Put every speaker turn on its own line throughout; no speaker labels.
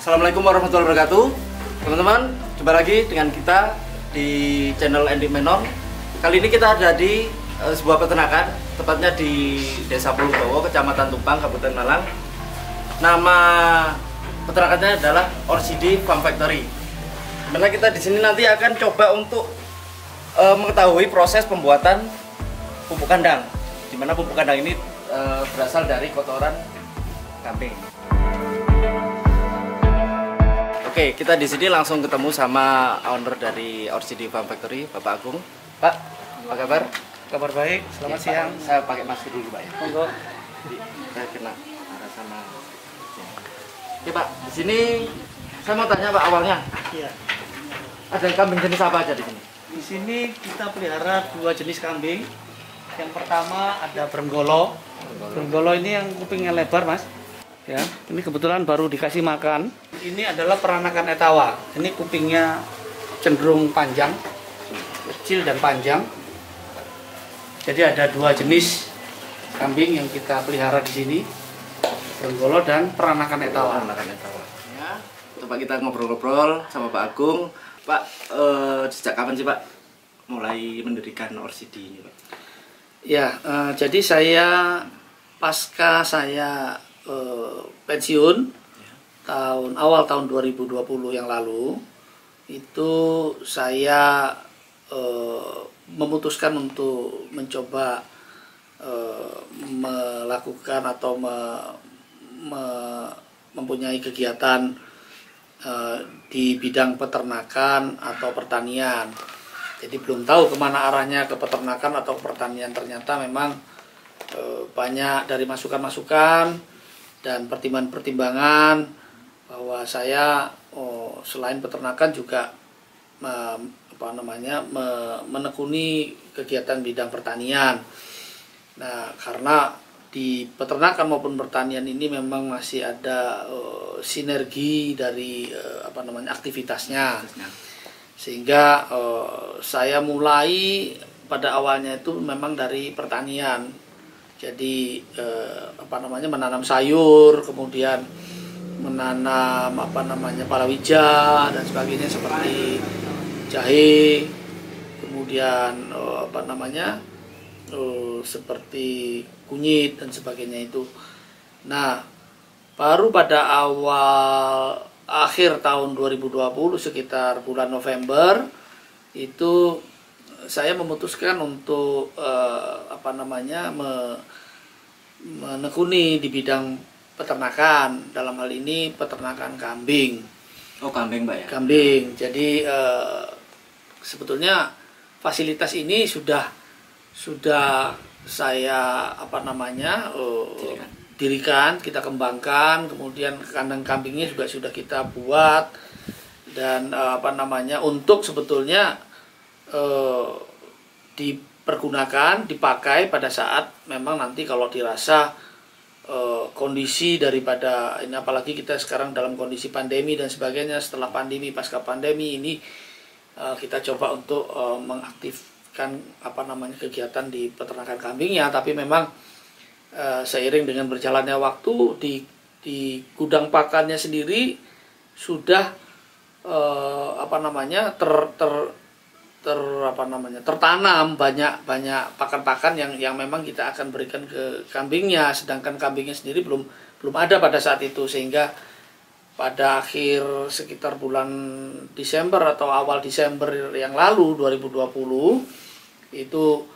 Assalamualaikum warahmatullahi wabarakatuh. Teman-teman, jumpa lagi dengan kita di channel Andy Menon. Kali ini kita ada di sebuah peternakan, tepatnya di Desa Pulunggawa, Kecamatan Tumpang, Kabupaten Malang. Nama peternakannya adalah ORCID Farm Factory. Karena kita di sini nanti akan coba untuk mengetahui proses pembuatan pupuk kandang, di mana pupuk kandang ini berasal dari kotoran kambing. Oke, kita di sini langsung ketemu sama owner dari ORCID Farm Factory, Bapak Agung. Pak, apa kabar?
Kabar baik, selamat siang.
Pak, saya pakai masker dulu, Pak ya.
Monggo.
Saya kena arah sana. Oke, Pak, di sini saya mau tanya, Pak, awalnya.
Iya.
Ada kambing jenis apa aja di sini?
Di sini kita pelihara dua jenis kambing. Yang pertama ada Brenggolo. Brenggolo ini yang kupingnya lebar, Mas. Ya, ini kebetulan baru dikasih makan. Ini adalah peranakan Etawa. Ini kupingnya cenderung panjang, kecil dan panjang. Jadi ada dua jenis kambing yang kita pelihara di sini, Brenggolo dan peranakan Etawa.
Ya, coba kita ngobrol-ngobrol sama Pak Agung. Pak, sejak kapan sih Pak mulai mendirikan ORCID ini, Pak?
Ya, jadi saya pasca saya pensiun awal tahun 2020 yang lalu, itu saya memutuskan untuk mencoba melakukan atau mempunyai kegiatan di bidang peternakan atau pertanian. Jadi belum tahu kemana arahnya, ke peternakan atau pertanian. Ternyata memang banyak dari masukan-masukan dan pertimbangan-pertimbangan bahwa saya selain peternakan juga menekuni kegiatan bidang pertanian. Nah, karena di peternakan maupun pertanian ini memang masih ada sinergi dari aktivitasnya, sehingga saya mulai pada awalnya itu memang dari pertanian. Jadi menanam sayur, kemudian menanam palawija dan sebagainya seperti jahe, kemudian seperti kunyit dan sebagainya itu. Nah, baru pada akhir tahun 2020 sekitar bulan November itu saya memutuskan untuk menekuni di bidang peternakan, dalam hal ini peternakan kambing.
Oh, kambing, Pak ya?
Kambing. Jadi sebetulnya fasilitas ini sudah saya dirikan, kita kembangkan, kemudian kandang kambingnya juga sudah kita buat, dan untuk sebetulnya dipergunakan, dipakai pada saat memang nanti kalau dirasa kondisi daripada ini, apalagi kita sekarang dalam kondisi pandemi dan sebagainya. Setelah pandemi, pasca pandemi ini kita coba untuk mengaktifkan kegiatan di peternakan kambingnya. Tapi memang seiring dengan berjalannya waktu di gudang pakannya sendiri sudah tertanam banyak pakan-pakan yang memang kita akan berikan ke kambingnya, sedangkan kambingnya sendiri belum ada pada saat itu. Sehingga pada akhir sekitar bulan Desember atau awal Desember yang lalu 2020 itu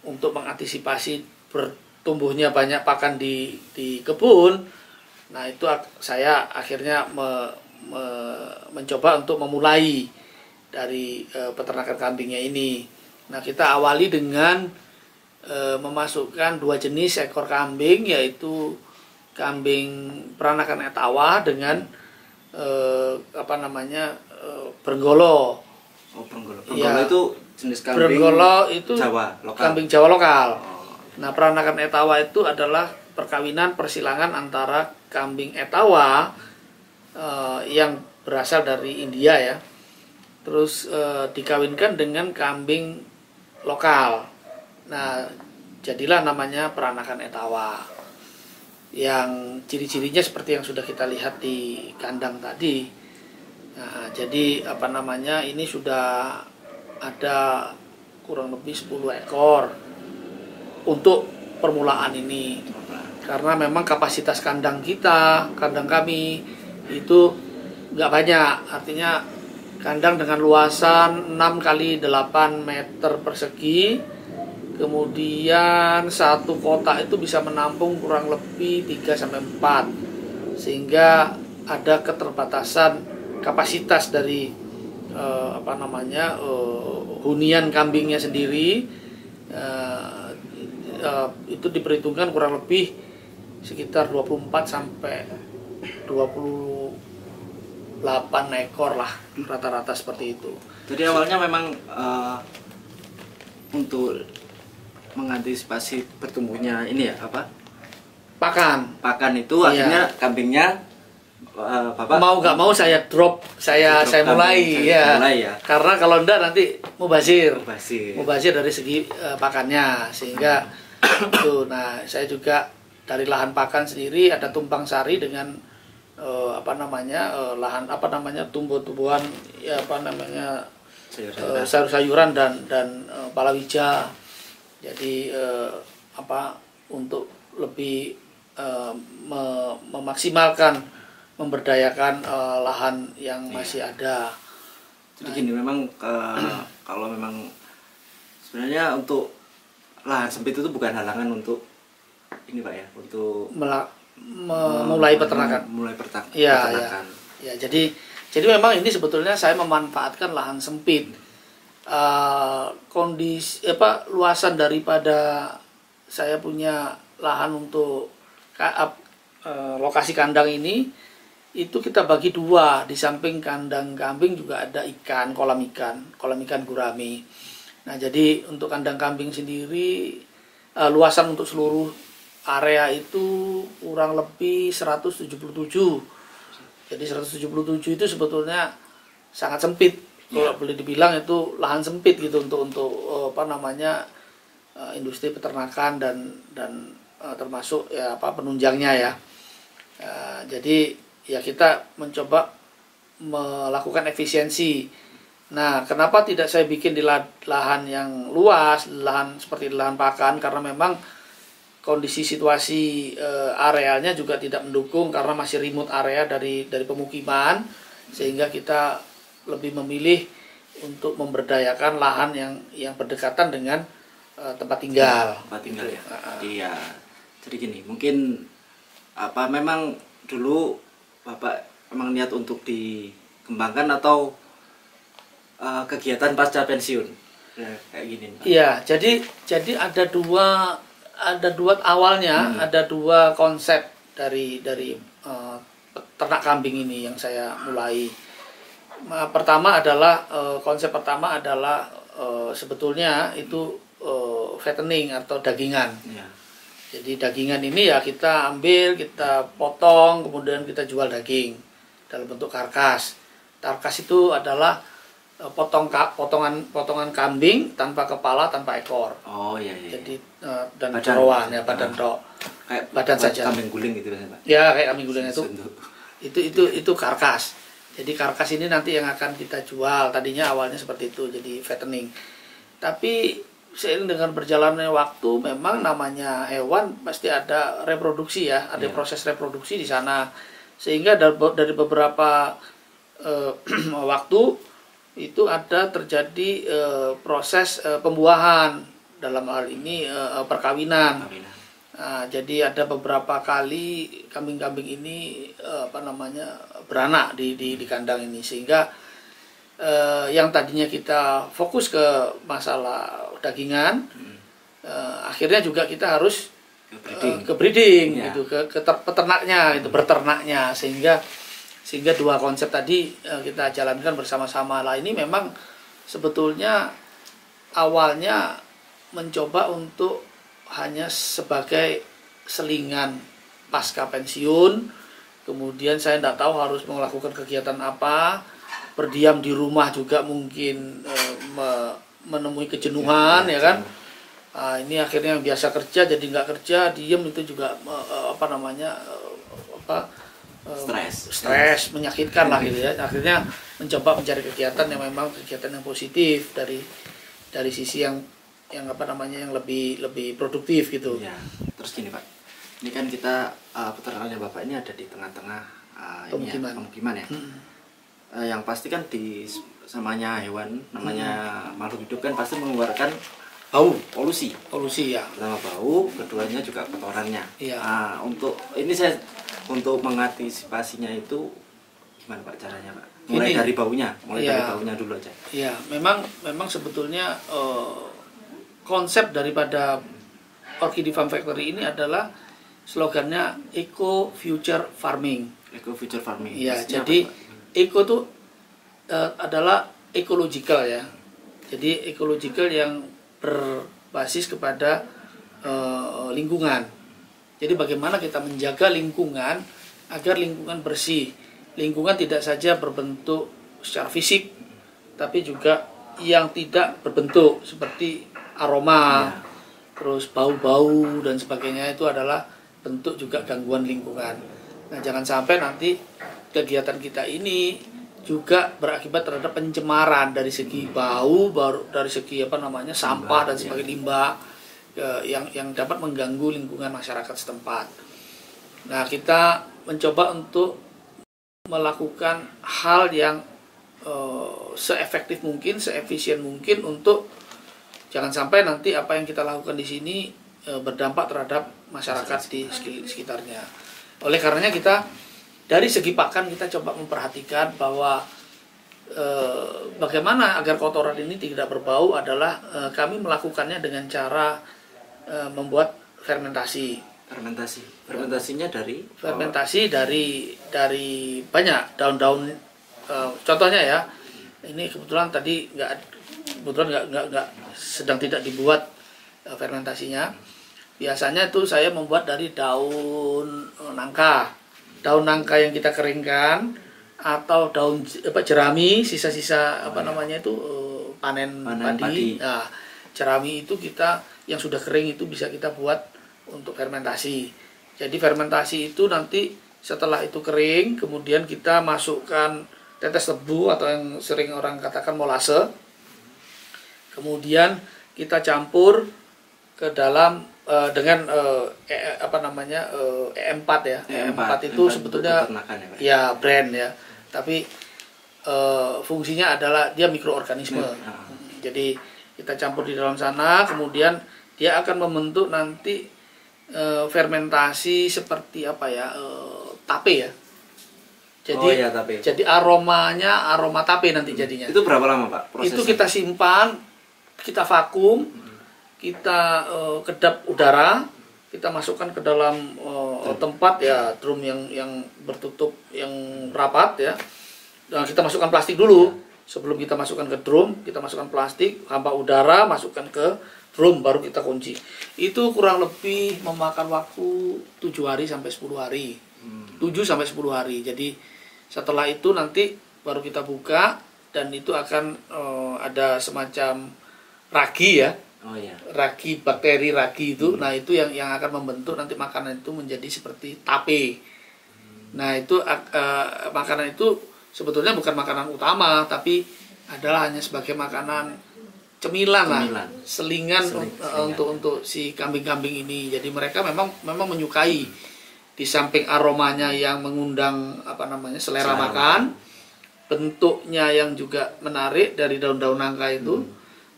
untuk mengantisipasi bertumbuhnya banyak pakan di kebun. Nah, itu saya akhirnya mencoba untuk memulai dari peternakan kambingnya ini. Nah, kita awali dengan memasukkan dua jenis ekor kambing, yaitu kambing peranakan Etawa dengan Brenggolo.
Oh, Brenggolo.
Ya,
itu jenis kambing
Brenggolo itu
Jawa lokal.
Kambing Jawa lokal.
Oh.
Nah, peranakan Etawa itu adalah perkawinan persilangan antara kambing Etawa yang berasal dari India ya, terus dikawinkan dengan kambing lokal. Nah, jadilah namanya peranakan Etawa. yang ciri-cirinya seperti yang sudah kita lihat di kandang tadi. Nah, jadi apa namanya, ini sudah ada kurang lebih 10 ekor untuk permulaan ini. Karena memang kapasitas kandang kami itu nggak banyak. Artinya kandang dengan luasan 6 kali 8 meter persegi. Kemudian satu kotak itu bisa menampung kurang lebih 3-4, sehingga ada keterbatasan kapasitas dari hunian kambingnya sendiri. Itu diperhitungkan kurang lebih sekitar 24 sampai 28 ekor lah, rata-rata seperti itu.
Jadi awalnya memang untuk mengantisipasi bertumbuhnya ini ya pakan itu, artinya kambingnya Bapak
mau nggak mau saya drop, saya mulai ya. Karena kalau enggak nanti mubazir dari segi pakannya, sehingga itu. Nah, saya juga dari lahan pakan sendiri ada tumpang sari dengan lahan tumbuh-tumbuhan sayur-sayuran dan palawija. Jadi untuk lebih memaksimalkan, memberdayakan lahan yang masih ada.
Jadi gini, memang kalau memang sebenarnya untuk lahan sempit itu bukan halangan untuk ini Pak ya, untuk
mulai peternakan. Peternakan. Ya, jadi memang ini sebetulnya saya memanfaatkan lahan sempit. Kondisi luasan daripada saya punya lahan untuk lokasi kandang ini itu kita bagi dua. Di samping kandang kambing juga ada kolam ikan gurami. Nah, jadi untuk kandang kambing sendiri luasan untuk seluruh area itu kurang lebih 177. Jadi 177 itu sebetulnya sangat sempit. Kalau boleh dibilang itu lahan sempit gitu untuk industri peternakan dan termasuk penunjangnya ya. Jadi ya kita mencoba melakukan efisiensi. Nah, kenapa tidak saya bikin di lahan yang luas, lahan seperti lahan pakan? Karena memang kondisi situasi arealnya juga tidak mendukung, karena masih remote area dari pemukiman, sehingga kita lebih memilih untuk memberdayakan lahan yang berdekatan dengan tempat tinggal.
Tempat tinggal ya. Iya. Jadi gini, mungkin memang dulu Bapak memang niat untuk dikembangkan atau kegiatan pasca pensiun kayak gini Pak?
Iya, jadi ada dua awalnya, ada dua konsep dari ternak kambing ini yang saya mulai. Konsep pertama adalah sebetulnya itu fattening atau dagingan. Ya. Jadi dagingan ini ya kita ambil, kita potong, kemudian kita jual daging dalam bentuk karkas. Karkas itu adalah potongan kambing tanpa kepala, tanpa ekor.
Oh iya.
Jadi dan jeroan ya, badan badan saja.
Kambing guling gitu kan Pak?
Ya, kayak kambing guling itu karkas. Jadi karkas ini nanti yang akan kita jual. Tadinya awalnya seperti itu, jadi fattening. Tapi seiring dengan berjalannya waktu, memang namanya hewan pasti ada reproduksi ya, ada proses reproduksi di sana. Sehingga dari beberapa waktu itu ada terjadi proses pembuahan, dalam hal ini perkawinan. Nah, jadi ada beberapa kali kambing-kambing ini beranak di kandang ini, sehingga yang tadinya kita fokus ke masalah dagingan, akhirnya juga kita harus ke breeding gitu, ke peternaknya, itu berternaknya, sehingga dua konsep tadi kita jalankan bersama-sama. Lah ini memang sebetulnya awalnya mencoba untuk hanya sebagai selingan pasca pensiun, kemudian saya tidak tahu harus melakukan kegiatan apa, berdiam di rumah juga mungkin menemui kejenuhan ya kan. Ini akhirnya yang biasa kerja jadi nggak kerja, diem, itu juga stres, menyakitkan lah gitu ya. Akhirnya mencoba mencari kegiatan yang memang kegiatan yang positif dari sisi yang yang lebih produktif gitu.
Ya, terus gini Pak, ini kan kita peternaknya Bapak ini ada di tengah-tengah pemukiman ya. Yang pasti kan samanya hewan, namanya makhluk hidup kan pasti mengeluarkan bau, polusi ya. Pertama bau, keduanya juga kotorannya.
Iya.
Untuk mengantisipasinya itu gimana Pak caranya Pak? Mulai dari baunya dulu aja.
Iya, memang sebetulnya konsep daripada Orchidee Farm Factory ini adalah slogannya Eco Future Farming.
Eco Future Farming.
Iya, jadi eco itu adalah ecological ya. Jadi ecological yang berbasis kepada lingkungan. Jadi bagaimana kita menjaga lingkungan agar lingkungan bersih. Lingkungan tidak saja berbentuk secara fisik, tapi juga yang tidak berbentuk seperti aroma, terus bau-bau dan sebagainya, itu adalah bentuk juga gangguan lingkungan. Nah, jangan sampai nanti kegiatan kita ini juga berakibat terhadap pencemaran dari segi bau, dari segi sampah dan sebagainya, limbah yang dapat mengganggu lingkungan masyarakat setempat. Nah, kita mencoba untuk melakukan hal yang seefektif mungkin, seefisien mungkin untuk jangan sampai nanti apa yang kita lakukan di sini berdampak terhadap masyarakat di sekitarnya. Oleh karenanya kita dari segi pakan kita coba memperhatikan bahwa bagaimana agar kotoran ini tidak berbau adalah kami melakukannya dengan cara membuat fermentasi.
Fermentasinya dari?
Fermentasi dari banyak daun-daun. Contohnya ya, ini kebetulan tadi nggak sedang tidak dibuat fermentasinya. Biasanya itu saya membuat dari daun nangka. Daun nangka yang kita keringkan atau daun jerami, sisa-sisa panen padi. Nah, jerami itu kita yang sudah kering itu bisa kita buat untuk fermentasi. Jadi fermentasi itu nanti setelah itu kering, kemudian kita masukkan tetes tebu atau yang sering orang katakan molase. Kemudian kita campur ke dalam dengan EM4 ya. EM4 itu sebetulnya ya brand ya. Tapi fungsinya adalah dia mikroorganisme. Jadi kita campur di dalam sana, kemudian dia akan membentuk nanti fermentasi seperti tape ya. Jadi jadi aromanya aroma tape nanti jadinya.
Itu berapa lama Pak prosesnya?
Itu kita simpan, kita vakum, kita kedap udara, kita masukkan ke dalam tempat ya, drum yang bertutup yang rapat ya. Dan kita masukkan plastik dulu. Sebelum kita masukkan ke drum, kita masukkan plastik, hampa udara, masukkan ke drum, baru kita kunci. Itu kurang lebih memakan waktu 7 hari sampai 10 hari. 7 sampai 10 hari. Jadi setelah itu nanti baru kita buka, dan itu akan ada semacam ragi ya. Ragi, bakteri ragi itu. Nah, itu yang akan membentuk nanti makanan itu menjadi seperti tape. Nah, itu makanan itu sebetulnya bukan makanan utama, tapi adalah hanya sebagai makanan cemilan lah, selingan untuk si kambing-kambing ini. Jadi mereka memang menyukai, di samping aromanya yang mengundang selera makan, bentuknya yang juga menarik dari daun-daun nangka itu.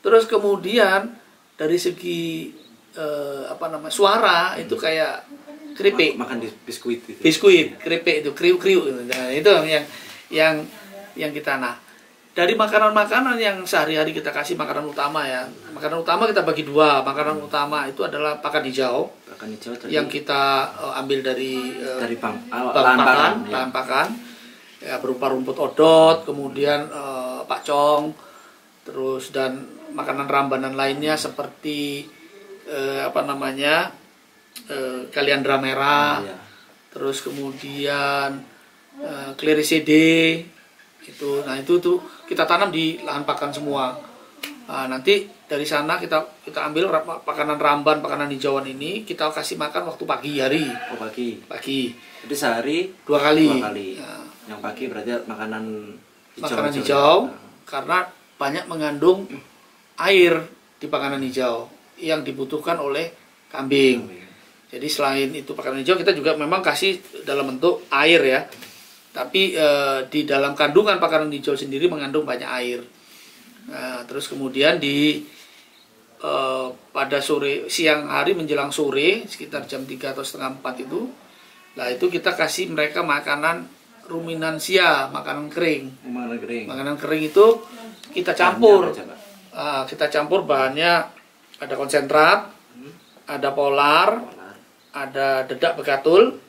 Terus kemudian dari segi suara itu kayak keripik,
makan biskuit itu.
Biskuit, keripik itu kriuk-kriuk. Nah, itu yang kita dari makanan-makanan yang sehari-hari kita kasih makanan utama ya. Makanan utama kita bagi dua. Makanan utama itu adalah pakan hijau. Yang kita ambil dari bahan pakan ya, berupa rumput odot, kemudian pakcong, terus dan makanan rambanan lainnya seperti kaliandra merah, terus kemudian Cleriside itu. Nah, itu tuh kita tanam di lahan pakan semua. Nanti dari sana kita ambil makanan ramban, makanan hijauan ini kita kasih makan waktu pagi hari.
Oh, pagi.
Pagi.
Jadi sehari
2 kali.
2 kali. Yang pagi berarti makanan
hijau, karena banyak mengandung air di makanan hijau yang dibutuhkan oleh kambing. Jadi selain itu makanan hijau kita juga memang kasih dalam bentuk air ya. Tapi di dalam kandungan makanan hijau sendiri mengandung banyak air. Terus kemudian pada siang hari menjelang sore sekitar jam 3 atau setengah 4 itu, itu kita kasih mereka makanan ruminansia, makanan kering. Makanan kering itu kita campur. Kita campur bahannya ada konsentrat, ada polar, ada dedak begatul.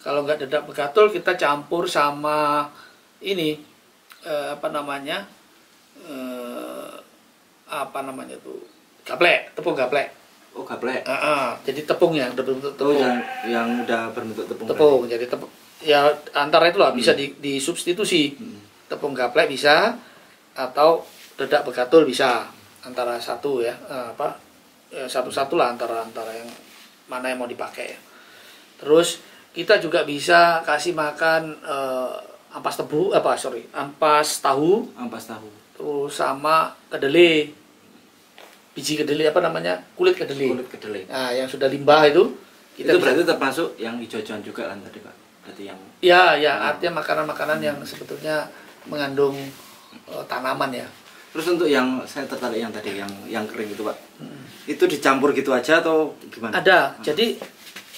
Kalau nggak dedak begatul kita campur sama ini gaplek, tepung gaplek.
Oh, gaplek.
Jadi tepung yang berbentuk tepung.
Yang udah berbentuk tepung.
Tepung, jadi tepung. Ya antara itulah bisa disubstitusi. Tepung gaplek bisa atau dedak begatul bisa. Antara satu ya, satu-satu lah antara yang mana yang mau dipakai. Terus kita juga bisa kasih makan ampas tahu. Terus sama kedelai. Biji kedelai kulit kedelai. Nah, yang sudah limbah itu
berarti termasuk yang hijau-hijauan juga kan tadi Pak. Berarti yang
artinya makanan-makanan yang sebetulnya mengandung tanaman ya.
Terus untuk yang saya tertarik yang tadi yang kering itu Pak. Itu dicampur gitu aja atau gimana?
Ada. Jadi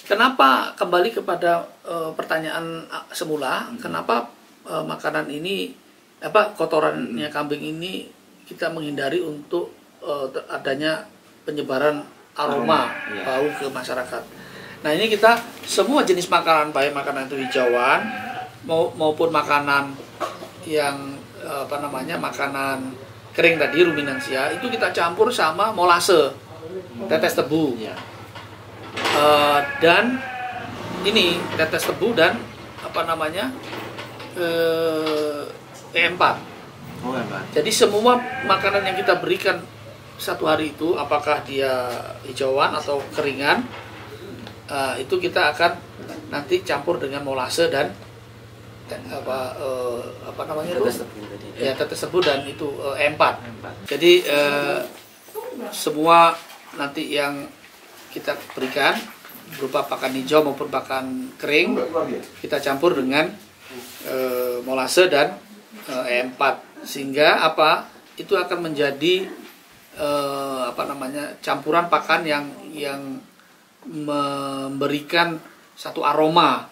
kenapa kembali kepada pertanyaan semula, kenapa makanan ini kotorannya kambing ini kita menghindari untuk adanya penyebaran aroma bau ke masyarakat. Nah, ini kita semua jenis makanan, baik makanan itu hijauan maupun makanan yang makanan kering tadi ruminansia itu kita campur sama molase, tetes tebu. Dan ini tetes tebu dan E4. Jadi semua makanan yang kita berikan satu hari itu, apakah dia hijauan atau keringan, itu kita akan nanti campur dengan molase dan tetes tebu dan itu E4. Jadi semua nanti yang kita berikan berupa pakan hijau maupun pakan kering kita campur dengan molase dan E4, sehingga itu akan menjadi campuran pakan yang memberikan satu aroma,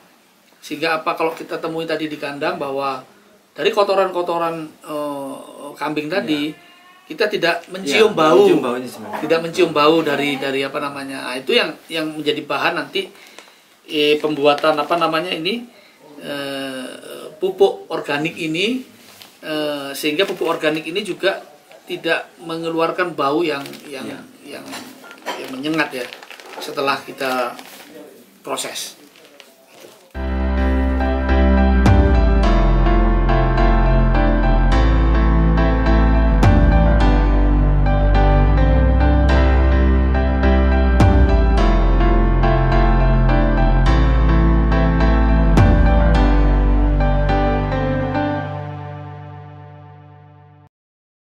sehingga kalau kita temui tadi di kandang bahwa dari kotoran-kotoran kambing tadi kita tidak mencium bau, tidak mencium bau dari itu yang menjadi bahan nanti pembuatan pupuk organik ini, sehingga pupuk organik ini juga tidak mengeluarkan bau yang menyengat ya setelah kita proses.